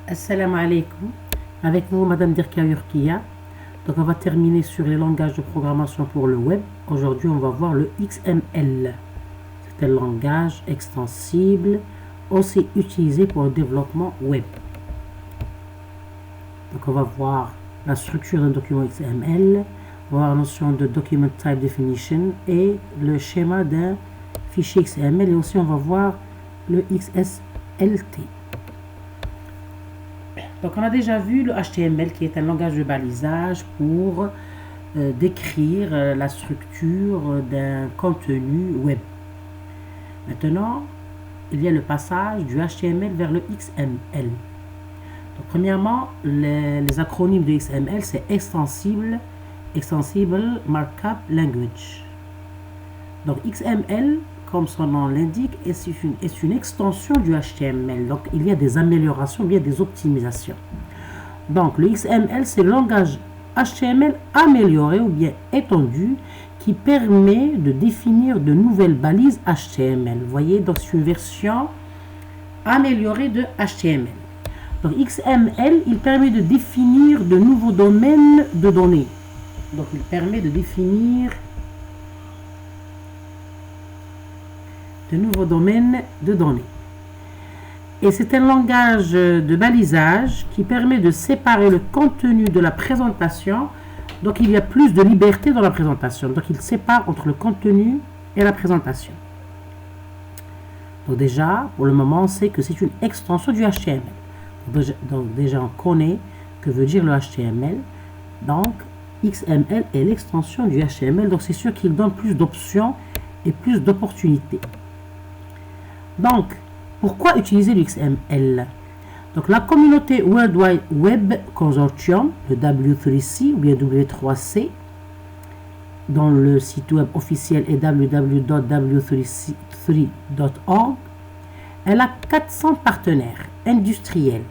Assalamu alaikum. Avec vous, Madame Dirka Urkia. Donc, on va terminer sur les langages de programmation pour le web. Aujourd'hui, on va voir le XML. C'est un langage extensible, aussi utilisé pour le développement web. Donc, on va voir la structure d'un document XML, on va voir la notion de Document Type Definition et le schéma d'un fichier XML. Et aussi, on va voir le XSLT. Donc, on a déjà vu le HTML qui est un langage de balisage pour décrire la structure d'un contenu web. Maintenant, il y a le passage du HTML vers le XML. Donc, premièrement, les acronymes de XML, c'est Extensible Markup Language. Donc, XML, comme son nom l'indique, est une extension du HTML. Donc, il y a des améliorations, il y a des optimisations. Donc, le XML, c'est le langage HTML amélioré ou bien étendu qui permet de définir de nouvelles balises HTML. Vous voyez, donc c'est une version améliorée de HTML. Donc, XML, il permet de définir de nouveaux domaines de données. Donc, il permet de définir de nouveaux domaines de données. Et c'est un langage de balisage qui permet de séparer le contenu de la présentation. Donc, il y a plus de liberté dans la présentation. Donc, il sépare entre le contenu et la présentation. Donc, déjà, pour le moment, on sait que c'est une extension du HTML. Donc, déjà, on connaît que veut dire le HTML. Donc, XML est l'extension du HTML. Donc, c'est sûr qu'il donne plus d'options et plus d'opportunités. Donc, pourquoi utiliser le XML? Donc, la communauté World Wide Web Consortium, le W3C ou bien W3C, dont le site web officiel est www.w3c.org, elle a 400 partenaires industriels,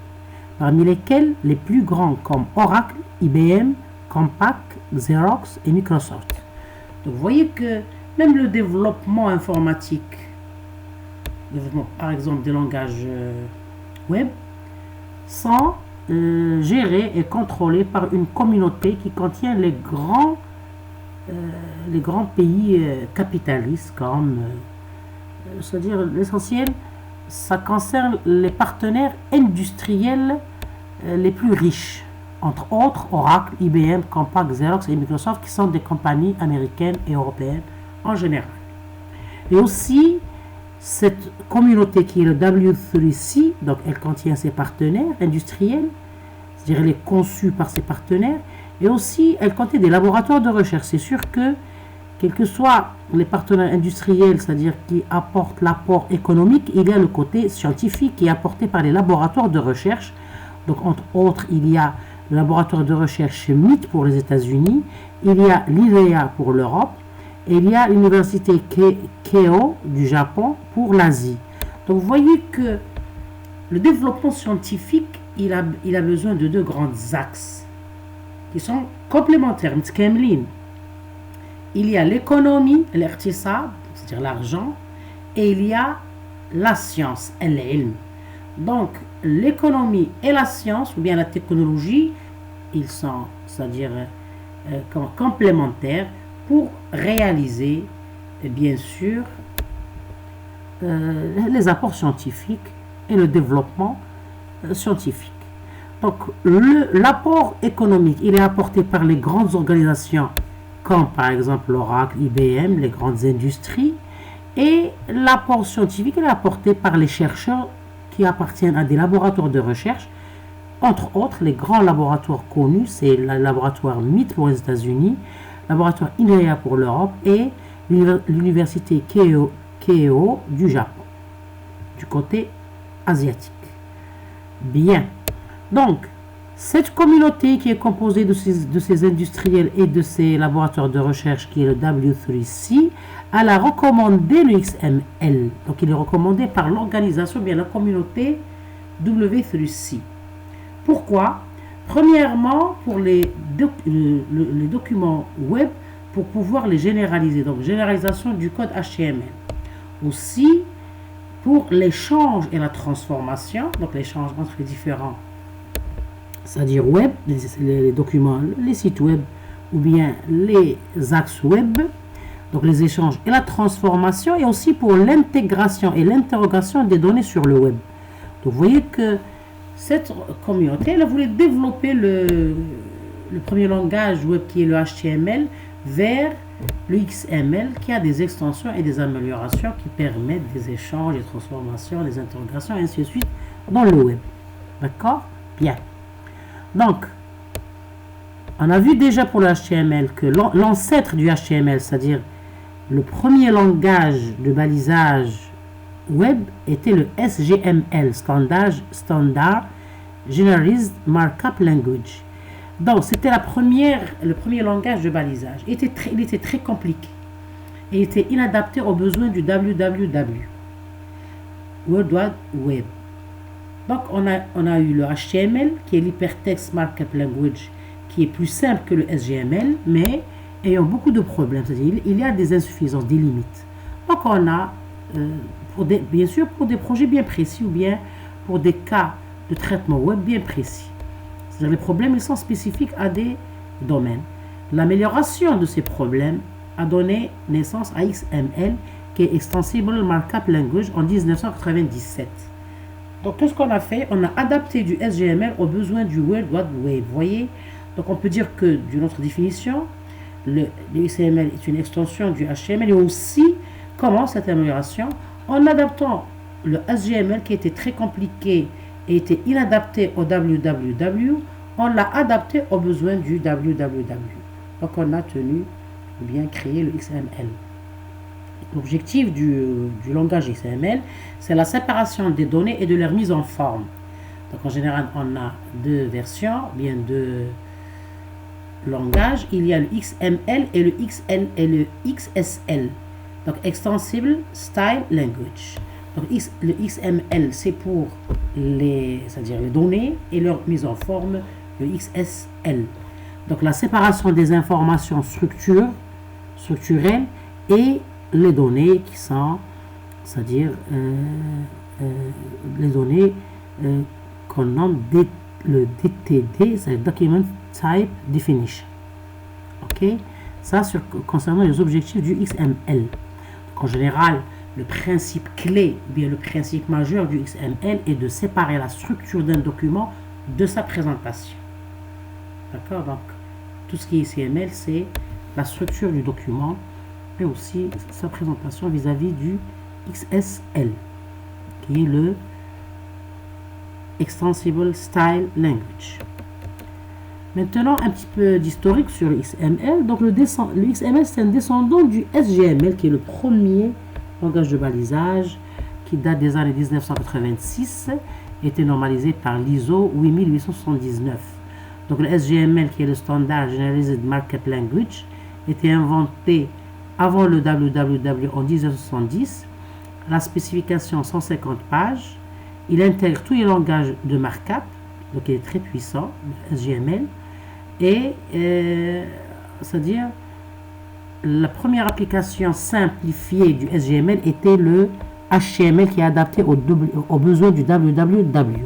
parmi lesquels les plus grands comme Oracle, IBM, Compaq, Xerox et Microsoft. Donc, vous voyez que même le développement informatique, par exemple des langages web, sont gérés et contrôlés par une communauté qui contient les grands pays capitalistes comme, c'est-à-dire l'essentiel, ça concerne les partenaires industriels les plus riches, entre autres Oracle, IBM, Compaq, Xerox et Microsoft, qui sont des compagnies américaines et européennes en général. Et aussi, cette communauté qui est le W3C, donc elle contient ses partenaires industriels, c'est-à-dire elle est conçue par ses partenaires, et aussi elle contient des laboratoires de recherche. C'est sûr que, quels que soient les partenaires industriels, c'est-à-dire qui apportent l'apport économique, il y a le côté scientifique qui est apporté par les laboratoires de recherche. Donc, entre autres, il y a le laboratoire de recherche MIT pour les États-Unis, il y a l'IREA pour l'Europe, et il y a l'université Keio du Japon pour l'Asie. Donc, vous voyez que le développement scientifique, il a besoin de deux grands axes qui sont complémentaires. Il y a l'économie, l'irtisab, c'est-à-dire l'argent, et il y a la science, l'ilm. Donc, l'économie et la science, ou bien la technologie, ils sont, c'est-à-dire complémentaires pour réaliser, bien sûr, les apports scientifiques et le développement scientifique. Donc, l'apport économique, il est apporté par les grandes organisations, comme par exemple l'Oracle, IBM, les grandes industries, et l'apport scientifique, il est apporté par les chercheurs qui appartiennent à des laboratoires de recherche, entre autres les grands laboratoires connus, c'est le laboratoire MIT pour les États-Unis, laboratoire INREA pour l'Europe et l'université Keio du Japon, du côté asiatique. Bien. Donc, cette communauté qui est composée de ces industriels et de ces laboratoires de recherche qui est le W3C, elle a recommandé le XML. Donc, il est recommandé par l'organisation, bien la communauté W3C. Pourquoi? Premièrement, pour les documents web, pour pouvoir les généraliser. Donc, généralisation du code HTML. Aussi, pour l'échange et la transformation, donc l'échange entre les différents c'est-à-dire web, les documents, les sites web ou bien les axes web, donc les échanges et la transformation, et aussi pour l'intégration et l'interrogation des données sur le web. Donc vous voyez que cette communauté, elle voulait développer le premier langage web qui est le HTML vers le XML qui a des extensions et des améliorations qui permettent des échanges, des transformations, des interrogations, et ainsi de suite dans le web. D'accord? Bien. Donc, on a vu déjà pour le HTML que l'ancêtre du HTML, c'est-à-dire le premier langage de balisage web, était le SGML, Standard Generalized Markup Language. Donc, c'était le premier langage de balisage. Il était très compliqué et était inadapté aux besoins du WWW, World Wide Web. Donc, on a eu le HTML, qui est l'Hypertext Markup Language, qui est plus simple que le SGML, mais ayant beaucoup de problèmes. C'est-à-dire, il y a des insuffisances, des limites. Donc, on a, bien sûr, pour des projets bien précis ou bien pour des cas de traitement web bien précis. C'est-à-dire, les problèmes, ils sont spécifiques à des domaines. L'amélioration de ces problèmes a donné naissance à XML, qui est Extensible Markup Language, en 1997. Donc, tout ce qu'on a fait, on a adapté du SGML aux besoins du World Wide Web. Vous voyez? Donc, on peut dire que, d'une autre définition, le XML est une extension du HTML. Et aussi, comment cette amélioration? En adaptant le SGML qui était très compliqué et était inadapté au WWW, on l'a adapté aux besoins du WWW. Donc, on a tenu ou bien créé le XML. L'objectif du langage XML, c'est la séparation des données et de leur mise en forme. Donc en général, on a deux versions, bien deux langages. Il y a le XML et le XSL. Donc Extensible Style Language. Donc le XML, c'est pour c'est-à-dire les données et leur mise en forme, le XSL. Donc la séparation des informations structurelles et les données qui sont, c'est-à-dire les données qu'on nomme le DTD, c'est Document Type Definition. Ok, ça concernant les objectifs du XML. Donc, en général, le principe clé, ou bien le principe majeur du XML est de séparer la structure d'un document de sa présentation. D'accord, donc tout ce qui est XML, c'est la structure du document et aussi sa présentation vis-à-vis du XSL, qui est le Extensible Style Language. Maintenant, un petit peu d'historique sur le XML. Donc, le XML, c'est un descendant du SGML, qui est le premier langage de balisage, qui date des années 1986, été normalisé par l'ISO 8879. Donc, le SGML, qui est le Standard Generalized Markup Language, était inventé avant le WWW en 1970, la spécification 150 pages, il intègre tous les langages de markup, donc il est très puissant, le SGML, et c'est-à-dire la première application simplifiée du SGML était le HTML qui est adapté aux besoins du WWW.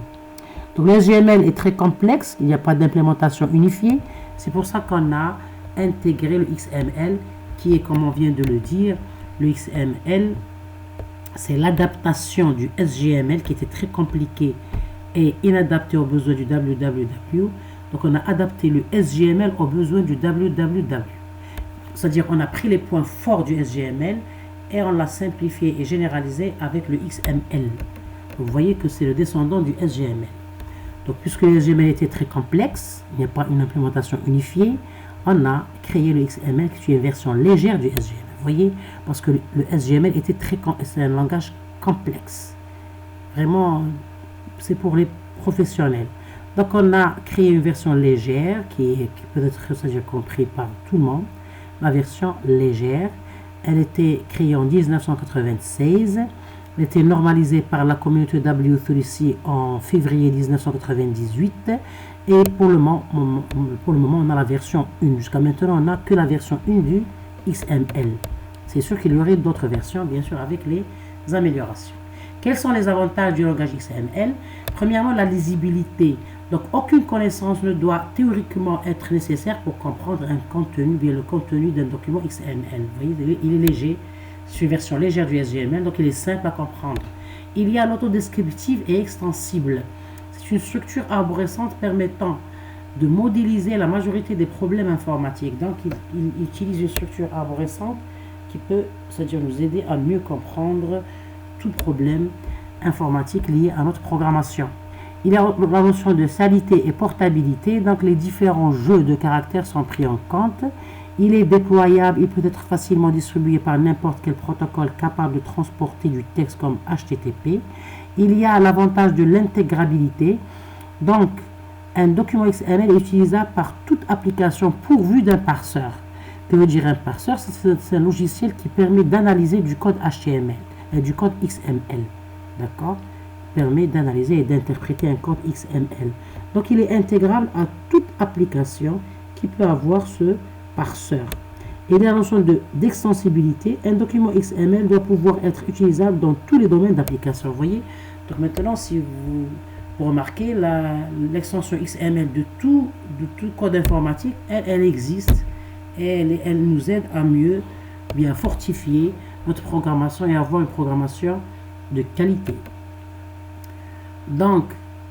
Donc le SGML est très complexe, il n'y a pas d'implémentation unifiée, c'est pour ça qu'on a intégré le XML qui est, comme on vient de le dire, le XML, c'est l'adaptation du SGML qui était très compliqué et inadapté aux besoins du WWW. Donc, on a adapté le SGML aux besoins du WWW. C'est-à-dire, on a pris les points forts du SGML et on l'a simplifié et généralisé avec le XML. Donc, vous voyez que c'est le descendant du SGML. Donc, puisque le SGML était très complexe, il n'y a pas une implémentation unifiée, on a créé le XML qui est une version légère du SGML. Vous voyez, parce que le SGML était c'est un langage complexe. Vraiment, c'est pour les professionnels. Donc, on a créé une version légère qui peut être comprise par tout le monde. La version légère, elle était créée en 1996. Elle était normalisée par la communauté W3C en février 1998. Et pour le moment, on a la version 1. Jusqu'à maintenant, on n'a que la version 1 du XML. C'est sûr qu'il y aurait d'autres versions, bien sûr, avec les améliorations. Quels sont les avantages du langage XML? Premièrement, la lisibilité. Donc, aucune connaissance ne doit théoriquement être nécessaire pour comprendre un contenu, bien le contenu d'un document XML. Vous voyez, il est léger, c'est une version légère du SGML, donc il est simple à comprendre. Il y a l'autodescriptive et extensible. C'est une structure arborescente permettant de modéliser la majorité des problèmes informatiques. Donc, il utilise une structure arborescente qui peut, c'est-à-dire nous aider à mieux comprendre tout problème informatique lié à notre programmation. Il y a la notion de stabilité et portabilité, donc les différents jeux de caractères sont pris en compte. Il est déployable, il peut être facilement distribué par n'importe quel protocole capable de transporter du texte comme HTTP. Il y a l'avantage de l'intégrabilité, donc un document XML est utilisable par toute application pourvue d'un parseur. Que veut dire un parseur? C'est un logiciel qui permet d'analyser du code HTML et du code XML. D'accord? Permet d'analyser et d'interpréter un code XML. Donc il est intégrable à toute application qui peut avoir ce parseur. Et la notion d'extensibilité, un document XML doit pouvoir être utilisable dans tous les domaines d'application. Vous voyez? Donc maintenant, si vous remarquez, l'extension XML de tout code informatique, elle existe et elle nous aide à mieux bien fortifier notre programmation et avoir une programmation de qualité. Donc,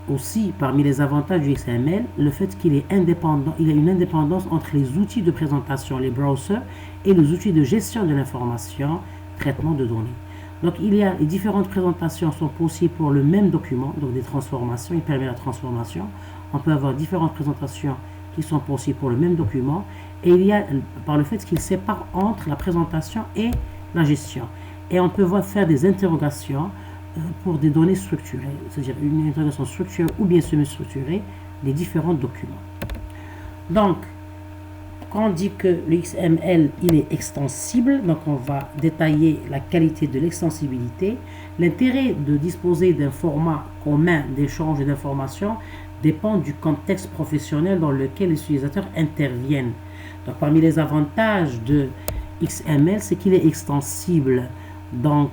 aussi, parmi les avantages du XML, le fait qu'il est indépendant, il y a une indépendance entre les outils de présentation, les browsers, et les outils de gestion de l'information, traitement de données. Donc, les différentes présentations sont possibles pour le même document, donc des transformations, il permet la transformation. On peut avoir différentes présentations qui sont possibles pour le même document, et il y a, par le fait qu'il sépare entre la présentation et la gestion. Et on peut faire des interrogations pour des données structurées, c'est-à-dire une interrogation structurée ou bien semi-structurée des différents documents. Donc, quand on dit que le XML il est extensible, donc on va détailler la qualité de l'extensibilité. L'intérêt de disposer d'un format commun d'échange d'informations dépend du contexte professionnel dans lequel les utilisateurs interviennent. Donc, parmi les avantages de XML, c'est qu'il est extensible. Donc,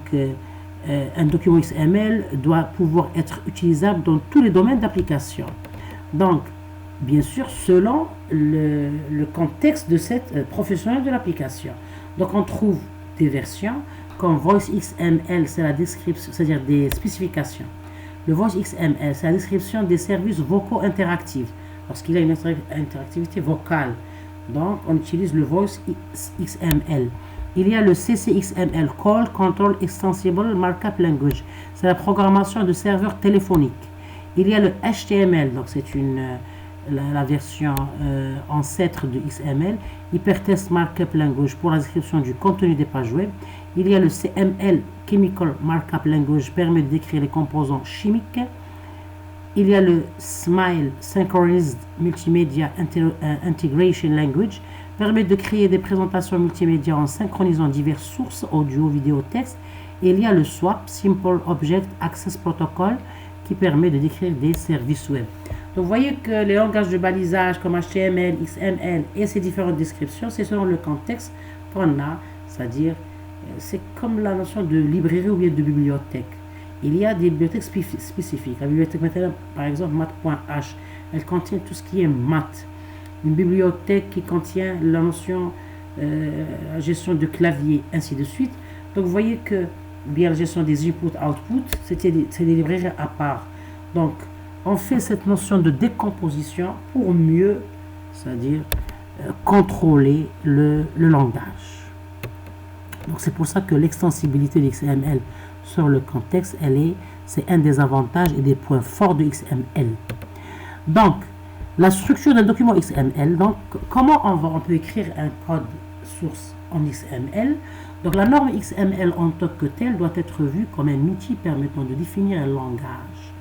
un document XML doit pouvoir être utilisable dans tous les domaines d'application. Donc, bien sûr, selon le contexte de cette professionnel de l'application. Donc, on trouve des versions comme Voice XML, c'est la description, c'est-à-dire des spécifications. Le Voice XML, c'est la description des services vocaux interactifs, lorsqu'il y a une interactivité vocale. Donc, on utilise le Voice XML. Il y a le CCXML, Call Control Extensible Markup Language. C'est la programmation de serveurs téléphoniques. Il y a le HTML, donc c'est la version ancêtre de XML, Hypertext Markup Language pour la description du contenu des pages web. Il y a le CML, Chemical Markup Language, permet de décrire les composants chimiques. Il y a le SMILE, Synchronized Multimedia Integration Language, permet de créer des présentations multimédia en synchronisant diverses sources audio, vidéo, texte. Et il y a le SWAP, Simple Object Access Protocol, qui permet de décrire des services web. Donc vous voyez que les langages de balisage comme HTML, XML et ces différentes descriptions, c'est selon le contexte qu'on a, c'est-à-dire c'est comme la notion de librairie ou bien de bibliothèque. Il y a des bibliothèques spécifiques. La bibliothèque matérielle, par exemple, math.h, elle contient tout ce qui est maths. Une bibliothèque qui contient la notion la gestion de clavier, ainsi de suite. Donc vous voyez que bien la gestion des input-output, c'est des librairies à part. Donc on fait cette notion de décomposition pour mieux, c'est-à-dire contrôler le langage. Donc c'est pour ça que l'extensibilité de XML sur le contexte, c'est un des avantages et des points forts de XML. Donc, la structure d'un document XML, donc comment on peut écrire un code source en XML. Donc la norme XML en tant que telle doit être vue comme un outil permettant de définir un langage.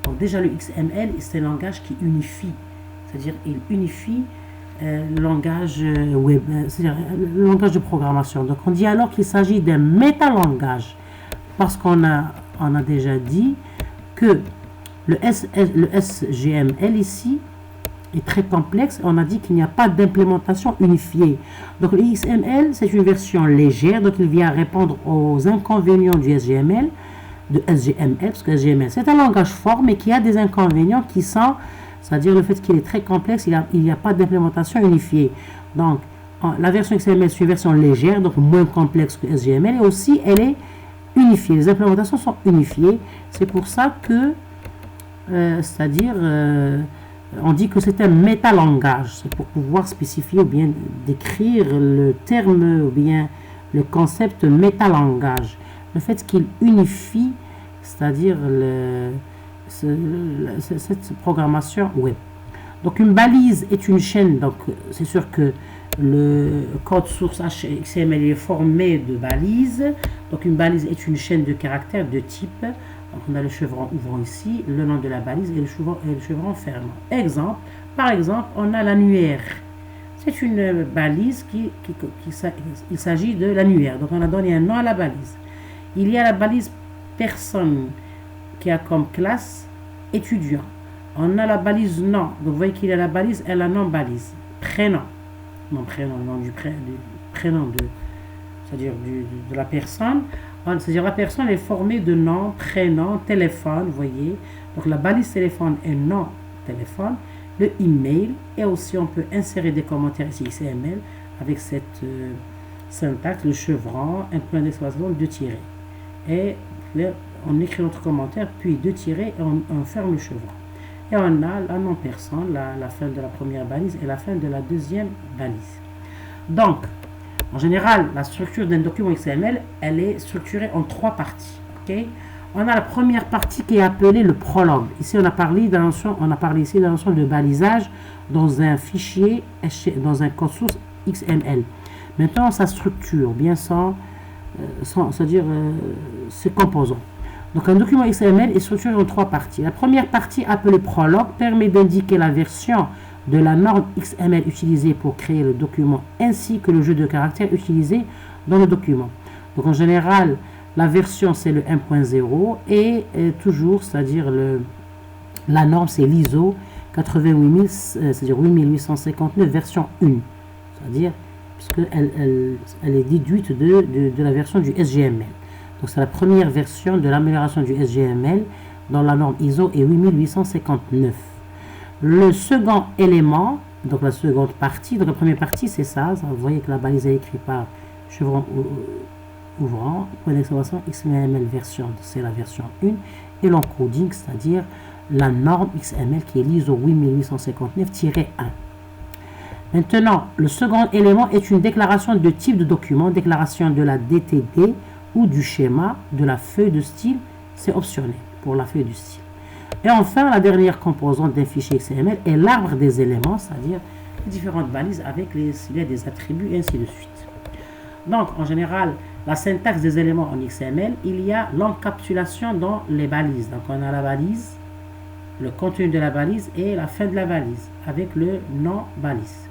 Donc déjà le XML, c'est un langage qui unifie, c'est-à-dire il unifie le langage web, c'est-à-dire le langage de programmation. Donc on dit alors qu'il s'agit d'un métalangage parce qu'on a déjà dit que le SGML ici est très complexe. On a dit qu'il n'y a pas d'implémentation unifiée. Donc le XML, c'est une version légère, donc il vient répondre aux inconvénients du SGML, parce que SGML, c'est un langage fort, mais qui a des inconvénients qui sont, c'est-à-dire le fait qu'il est très complexe, il n'y a pas d'implémentation unifiée. Donc, la version XML, c'est une version légère, donc moins complexe que SGML, et aussi, elle est unifiée. Les implémentations sont unifiées. C'est pour ça que, c'est-à-dire, on dit que c'est un métalangage. C'est pour pouvoir spécifier ou bien décrire le terme ou bien le concept métalangage. Le fait qu'il unifie, c'est-à-dire cette programmation web. Donc une balise est une chaîne, donc c'est sûr que le code source XML est formé de balises. Donc une balise est une chaîne de caractères de type. Donc on a le chevron ouvrant ici, le nom de la balise et le chevron fermant. Exemple, par exemple, on a l'annuaire. C'est une balise il s'agit de l'annuaire. Donc on a donné un nom à la balise. Il y a la balise personne qui a comme classe étudiant. On a la balise nom. Donc vous voyez qu'il y a la balise et la non-balise. Prénom. Non, prénom, le nom du prénom c'est-à-dire de la personne. C'est-à-dire la personne est formée de nom, prénom, téléphone, vous voyez. Donc la balise téléphone est nom, téléphone. Le email, et aussi on peut insérer des commentaires ici XML avec cette syntaxe, le chevron, un point d'exclamation, deux tirets. Et là, on écrit notre commentaire, puis deux tirets, et on ferme le chevron. Et on a la non-personne, la fin de la première balise et la fin de la deuxième balise. Donc, en général, la structure d'un document XML, elle est structurée en trois parties. Okay? On a la première partie qui est appelée le prologue. Ici, on a parlé ici de la notion de balisage dans un fichier, dans un code source XML. Maintenant, sa structure, bien c'est-à-dire ses composants. Donc, un document XML est structuré en trois parties. La première partie, appelée prologue, permet d'indiquer la version de la norme XML utilisée pour créer le document, ainsi que le jeu de caractères utilisé dans le document. Donc, en général, la version, c'est le 1.0 et toujours, c'est-à-dire la norme, c'est l'ISO 88 c'est-à-dire 8859 version 1. C'est-à-dire, puisqu'elle elle est déduite de la version du SGML. Donc, c'est la première version de l'amélioration du SGML dans la norme ISO est 8859. Le second élément, donc la seconde partie, donc la première partie, c'est ça. Vous voyez que la balise est écrite par chevron ouvrant, point d'exclamation XML version, c'est la version 1, et l'encoding, c'est-à-dire la norme XML qui est l'ISO 8859-1. Maintenant, le second élément est une déclaration de type de document, déclaration de la DTD ou du schéma de la feuille de style, c'est optionnel pour la feuille de style. Et enfin, la dernière composante d'un fichier XML est l'arbre des éléments, c'est-à-dire les différentes balises avec des attributs et ainsi de suite. Donc, en général, la syntaxe des éléments en XML, il y a l'encapsulation dans les balises. Donc, on a la balise, le contenu de la balise et la fin de la balise avec le nom balise.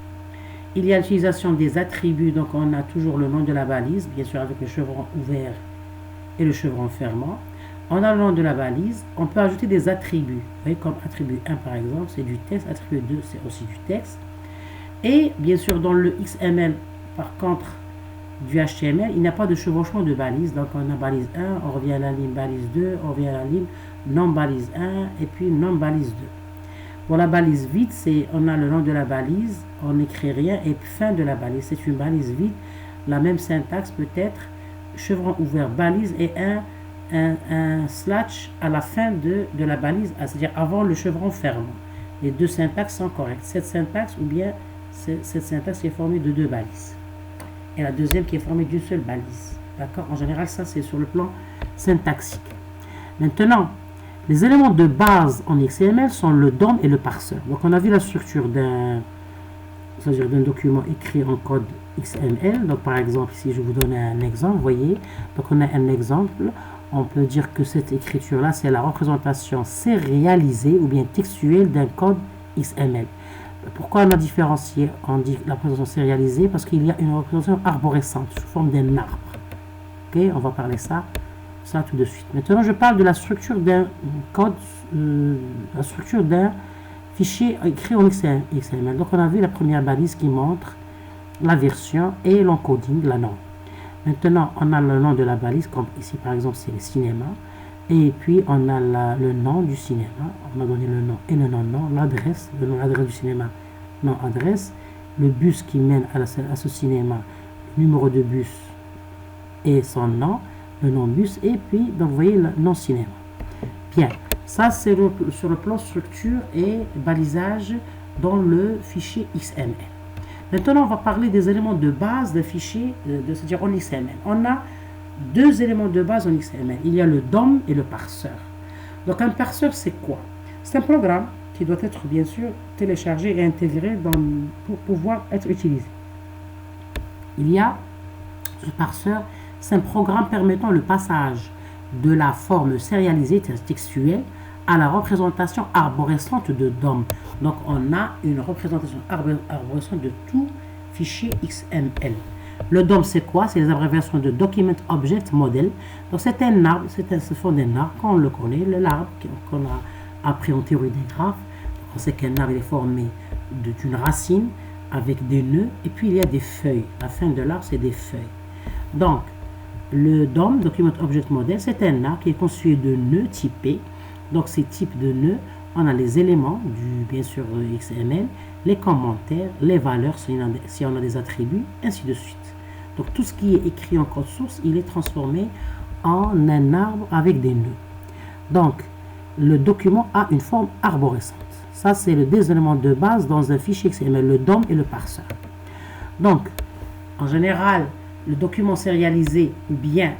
Il y a l'utilisation des attributs. Donc, on a toujours le nom de la balise, bien sûr avec le chevron ouvert et le chevron fermant. On a le nom de la balise. On peut ajouter des attributs. Vous voyez, comme attribut 1 par exemple, c'est du texte. Attribut 2, c'est aussi du texte. Et bien sûr, dans le XML, par contre, du HTML, il n'y a pas de chevauchement de balise. Donc, on a balise 1, on revient à la ligne balise 2, on revient à la ligne non balise 1 et puis non balise 2. Pour la balise vide, on a le nom de la balise, on n'écrit rien et puis fin de la balise. C'est une balise vide. La même syntaxe peut être chevron ouvert balise et un slash à la fin de la balise, c'est-à-dire avant le chevron fermant. Les deux syntaxes sont correctes. Cette syntaxe ou bien cette syntaxe qui est formée de deux balises. Et la deuxième qui est formée d'une seule balise. D'accord? En général, ça c'est sur le plan syntaxique. Maintenant, les éléments de base en XML sont le DOM et le parseur. Donc, on a vu la structure d'un document écrit en code XML. Donc, par exemple, ici, je vous donne un exemple. Vous voyez, donc on a un exemple. On peut dire que cette écriture-là, c'est la représentation sérialisée ou bien textuelle d'un code XML. Pourquoi on a différencié, on dit la représentation sérialisée? Parce qu'il y a une représentation arborescente sous forme d'un arbre. Ok, on va parler ça tout de suite. Maintenant, je parle de la structure d'un code, la structure d'un fichier écrit en XML. Donc, on a vu la première balise qui montre la version et l'encoding, la norme. Maintenant, on a le nom de la balise, comme ici, par exemple, c'est le cinéma. Et puis, on a le nom du cinéma. On a donné le nom et le non-nom, l'adresse, le nom, l'adresse du cinéma, non-adresse, le bus qui mène à ce cinéma, le numéro de bus et son nom, le nom bus, et puis, donc, vous voyez, le nom cinéma. Bien, ça, c'est sur le plan structure et balisage dans le fichier XML. Maintenant, on va parler des éléments de base d'un fichier, c'est-à-dire en XML. On a deux éléments de base en XML. Il y a le DOM et le parseur. Donc, un parseur, c'est quoi? C'est un programme qui doit être, bien sûr, téléchargé et intégré pour pouvoir être utilisé. Il y a ce parseur, c'est un programme permettant le passage de la forme sérialisée textuelle à la représentation arborescente de DOM. Donc, on a une représentation arborescente de tout fichier XML. Le DOM, c'est quoi? C'est les abréviations de Document Object Model. Donc, c'est un arbre, ce sont des arbres, qu'on le connaît, l'arbre qu'on a appris en théorie des graphes. Donc, on sait qu'un arbre est formé d'une racine avec des nœuds, et puis il y a des feuilles. La fin de l'arbre, c'est des feuilles. Donc, le DOM, Document Object Model, c'est un arbre qui est constitué de nœuds typés. Donc, ces types de nœuds, on a les éléments bien sûr, XML, les commentaires, les valeurs, si on a des attributs, ainsi de suite. Donc, tout ce qui est écrit en code source, il est transformé en un arbre avec des nœuds. Donc, le document a une forme arborescente. Ça, c'est les deux éléments de base dans un fichier XML, le DOM et le parseur. Donc, en général, le document sérialisé ou bien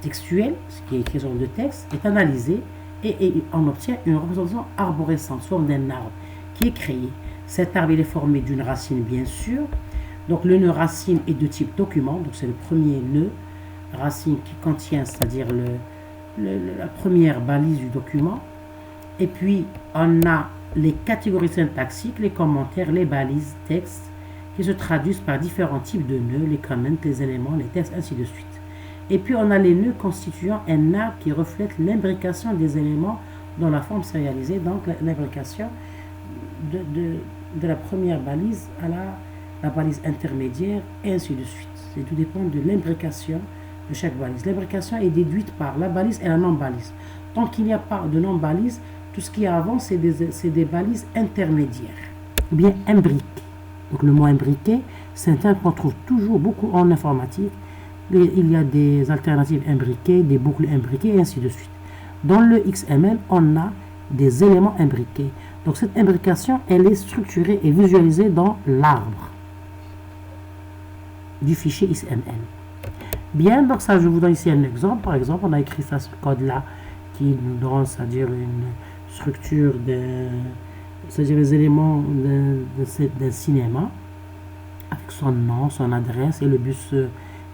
textuel, ce qui est écrit sur le texte, est analysé et on obtient une représentation arborescente, sous forme d'un arbre qui est créé. Cet arbre il est formé d'une racine, bien sûr. Donc, le nœud racine est de type document. Donc, c'est le premier nœud racine qui contient, c'est-à-dire la première balise du document. Et puis, on a les catégories syntaxiques, les commentaires, les balises texte qui se traduisent par différents types de nœuds, les comments, les éléments, les textes, ainsi de suite. Et puis, on a les nœuds constituant un arbre qui reflète l'imbrication des éléments dans la forme sérialisée. Donc, l'imbrication de la première balise à la balise intermédiaire, et ainsi de suite. Tout dépend de l'imbrication de chaque balise. L'imbrication est déduite par la balise et la non-balise. Tant qu'il n'y a pas de non-balise, tout ce qui est avant, c'est des balises intermédiaires, ou bien imbriquées. Donc, le mot imbriqué, c'est un terme qu'on trouve toujours beaucoup en informatique. Il y a des alternatives imbriquées, des boucles imbriquées, et ainsi de suite. Dans le XML, on a des éléments imbriqués. Donc, cette imbrication, elle est structurée et visualisée dans l'arbre du fichier XML. Bien, donc ça, je vous donne ici un exemple. Par exemple, on a écrit ça, ce code-là, qui nous donne, c'est-à-dire une structure, c'est-à-dire les éléments d'un cinéma, avec son nom, son adresse et le bus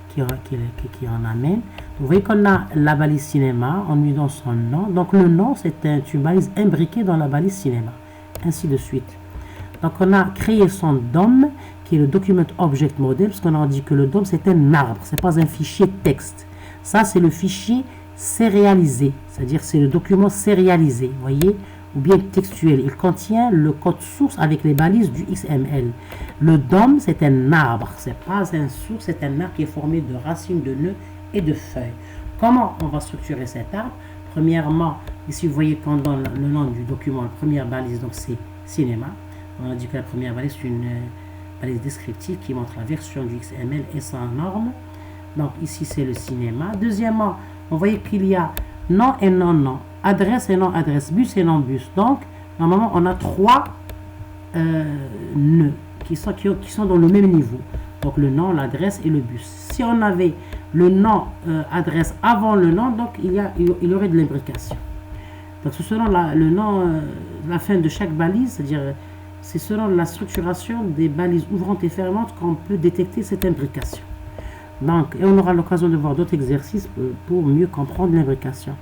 qui en amène. Vous voyez qu'on a la balise cinéma, on lui donne son nom. Donc, le nom, c'est une balise imbriquée dans la balise cinéma, ainsi de suite. Donc, on a créé son DOM, qui est le Document Object Model, parce qu'on a dit que le DOM, c'est un arbre, c'est pas un fichier texte. Ça, c'est le fichier sérialisé, c'est-à-dire c'est le document sérialisé, vous voyez, ou bien textuel. Il contient le code source avec les balises du XML. Le DOM, c'est un arbre, c'est pas un source, c'est un arbre qui est formé de racines, de nœuds et de feuilles. Comment on va structurer cet arbre? Premièrement, ici, vous voyez qu'on donne le nom du document, la première balise, donc c'est cinéma. On a dit que la première balise, c'est une balise descriptive qui montre la version du XML et sa norme. Donc, ici, c'est le cinéma. Deuxièmement, on voit qu'il y a nom et non-nom, adresse et non-adresse, bus et non-bus. Donc, normalement, on a trois nœuds qui sont dans le même niveau. Donc, le nom, l'adresse et le bus. Si on avait le nom, adresse avant le nom, donc il y aurait de l'imbrication. Donc, c'est selon le nom, la fin de chaque balise, c'est-à-dire c'est selon la structuration des balises ouvrantes et fermantes qu'on peut détecter cette imbrication. Donc, et on aura l'occasion de voir d'autres exercices pour mieux comprendre l'imbrication.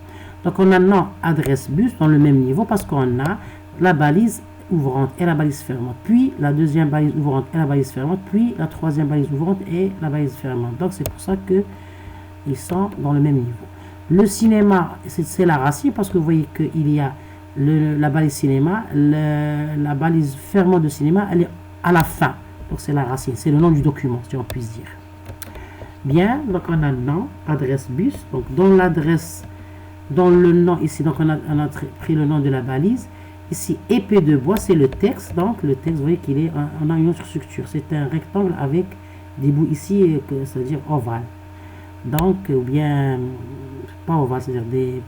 Donc, on a nom, adresse, bus dans le même niveau parce qu'on a la balise ouvrante et la balise fermante, puis la deuxième balise ouvrante et la balise fermante, puis la troisième balise ouvrante et la balise fermante. Donc, c'est pour ça qu'ils sont dans le même niveau. Le cinéma, c'est la racine parce que vous voyez qu'il y a la balise cinéma, la balise fermante de cinéma, elle est à la fin. Donc, c'est la racine, c'est le nom du document, si on puisse dire. Bien, donc on a nom, adresse, bus. Donc, dans l'adresse Dans le nom ici, donc on a pris le nom de la balise. Ici, épée de bois, c'est le texte. Donc le texte, vous voyez qu'il est, on a une autre structure. C'est un rectangle avec des bouts ici, c'est-à-dire ovale. Donc, ou bien, pas ovale, c'est-à-dire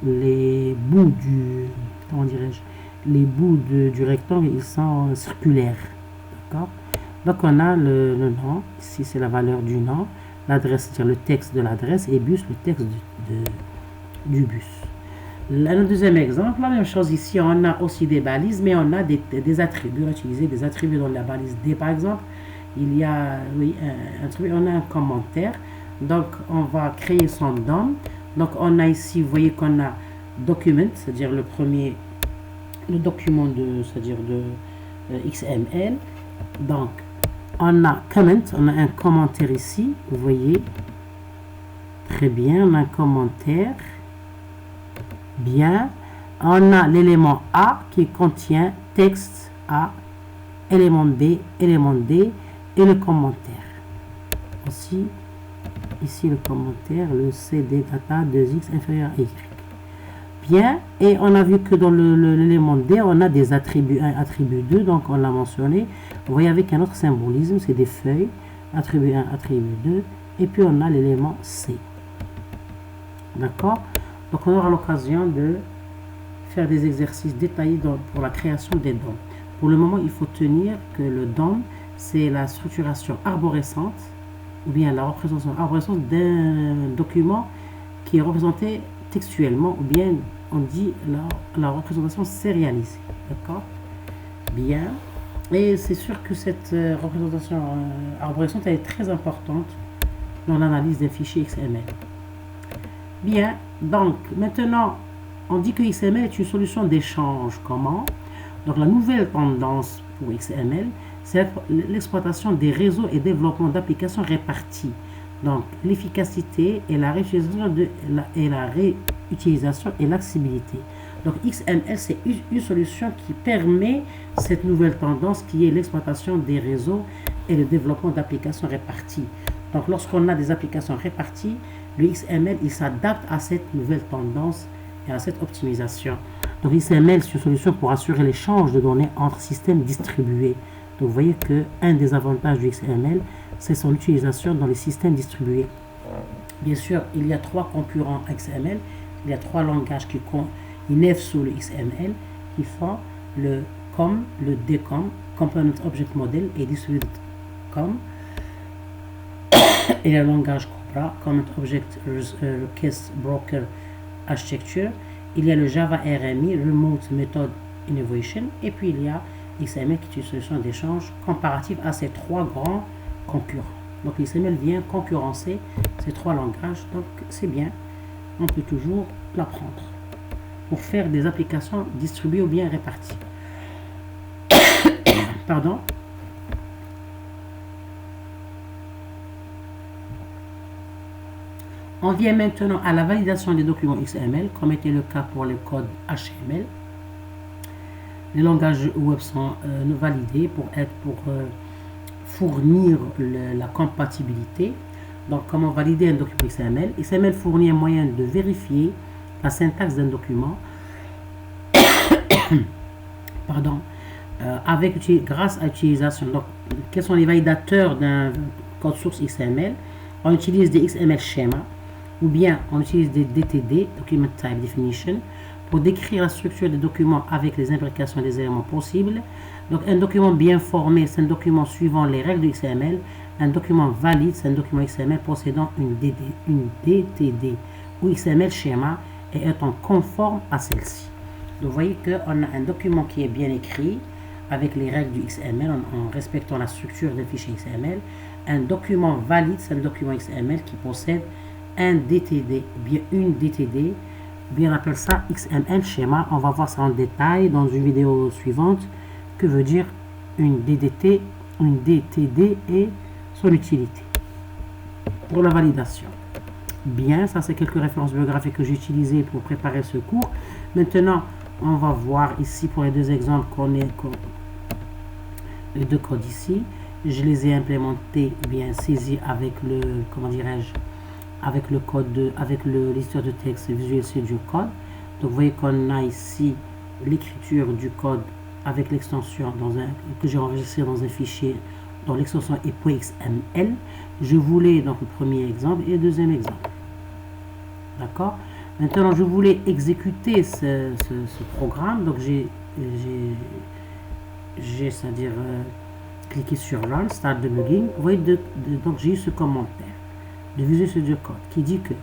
les bouts du, comment dirais-je, les bouts du rectangle, ils sont circulaires. D'accord? Donc on a le nom, ici c'est la valeur du nom, l'adresse, c'est-à-dire le texte de l'adresse, et bus, le texte du bus. Le deuxième exemple, la même chose ici, on a aussi des balises, mais on a des attributs. On a utilisé des attributs dans la balise D, par exemple. Il y a, oui, un attribut, on a un commentaire. Donc, on va créer son DOM. Donc, on a ici, vous voyez qu'on a document, c'est-à-dire le premier, le document c'est-à-dire de XML. Donc, on a comment, on a un commentaire ici, vous voyez. Très bien, on a un commentaire. Bien, on a l'élément A qui contient texte A, élément B, élément D et le commentaire. Aussi, ici le commentaire, le CD data 2x inférieur à Y. Bien, et on a vu que dans l'élément D, on a des attributs 1, attribut 2, donc on l'a mentionné. Vous voyez avec un autre symbolisme, c'est des feuilles, attribut 1, attribut 2, et puis on a l'élément C. D'accord? Donc on aura l'occasion de faire des exercices détaillés pour la création des DOM. Pour le moment, il faut tenir que le DOM, c'est la structuration arborescente, ou bien la représentation arborescente d'un document qui est représenté textuellement, ou bien on dit la représentation sérialisée. D'accord? Bien. Et c'est sûr que cette représentation arborescente elle est très importante dans l'analyse des fichiers XML. Bien, donc maintenant, on dit que XML est une solution d'échange. Comment? Donc la nouvelle tendance pour XML, c'est l'exploitation des réseaux et développement d'applications réparties. Donc l'efficacité et la réutilisation et l'accessibilité. Donc XML, c'est une solution qui permet cette nouvelle tendance qui est l'exploitation des réseaux et le développement d'applications réparties. Donc lorsqu'on a des applications réparties, le XML, il s'adapte à cette nouvelle tendance et à cette optimisation. Donc XML, c'est une solution pour assurer l'échange de données entre systèmes distribués. Donc vous voyez que un des avantages du XML, c'est son utilisation dans les systèmes distribués. Bien sûr, il y a trois concurrents XML. Il y a trois langages qui naissent sous le XML, qui font le COM, le DCOM, Component Object Model et Distributed COM. Et le langage COBRA, Component Object Request Broker Architecture. Il y a le Java RMI, Remote Method Innovation. Et puis il y a XML qui est une solution d'échange comparative à ces trois grands concurrents. Donc XML vient concurrencer ces trois langages. Donc c'est bien, on peut toujours l'apprendre pour faire des applications distribuées ou bien réparties. Pardon. On vient maintenant à la validation des documents XML, comme était le cas pour le code HTML. Les langages web sont validés pour fournir la compatibilité. Donc, comment valider un document XML? XML fournit un moyen de vérifier la syntaxe d'un document pardon, grâce à l'utilisation. Donc, quels sont les validateurs d'un code source XML? On utilise des XML schémas ou bien on utilise des DTD, Document Type Definition, pour décrire la structure des documents avec les imbrications des éléments possibles. Donc un document bien formé, c'est un document suivant les règles du XML. Un document valide, c'est un document XML possédant une DTD ou XML schéma et étant conforme à celle-ci. Donc vous voyez qu'on a un document qui est bien écrit avec les règles du XML en respectant la structure des fichiers XML. Un document valide, c'est un document XML qui possède un DTD, bien une DTD, bien on appelle ça XML schéma. On va voir ça en détail dans une vidéo suivante. Que veut dire une DTD et son utilité pour la validation. Bien, ça c'est quelques références bibliographiques que j'ai utilisées pour préparer ce cours. Maintenant, on va voir ici pour les deux exemples les deux codes ici. Je les ai implémentés, bien saisis avec le, comment dirais-je, avec le code, avec l'éditeur de texte Visual Studio Code. Donc vous voyez qu'on a ici l'écriture du code avec l'extension que j'ai enregistré dans un fichier dont l'extension est .xml. Je voulais donc le premier exemple et le deuxième exemple. D'accord. Maintenant, je voulais exécuter ce programme. Donc c'est-à-dire cliquer sur Run, Start Debugging. Vous voyez, donc j'ai eu ce commentaire de Visual Studio Code qui dit que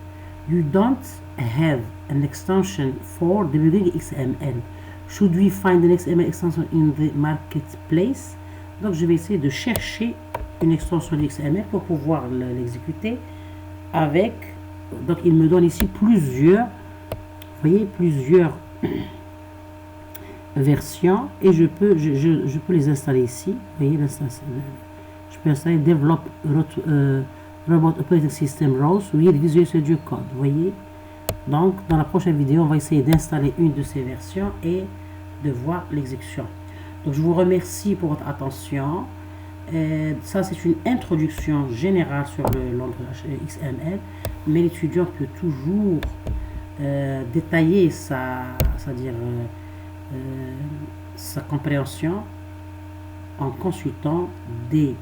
You don't have an extension for debugging XML. Should we find an XML extension in the marketplace? Donc je vais essayer de chercher une extension XML pour pouvoir l'exécuter avec. Donc il me donne ici plusieurs, vous voyez, plusieurs versions et je peux les installer ici. Vous voyez, je peux installer Develop Robot Operating System Rose with Visual Studio Code. Vous voyez. Donc dans la prochaine vidéo, on va essayer d'installer une de ces versions et de voir l'exécution. Donc je vous remercie pour votre attention. Ça c'est une introduction générale sur le langage XML, mais l'étudiant peut toujours détailler sa compréhension en consultant des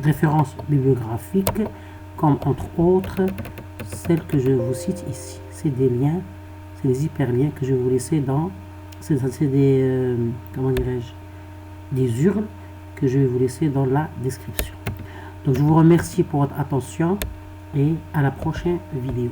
références bibliographiques, comme entre autres celles que je vous cite ici. C'est des liens, c'est des hyperliens que je vais vous laisser dans, c'est des comment dirais-je, des URL que je vais vous laisser dans la description. Donc je vous remercie pour votre attention et à la prochaine vidéo.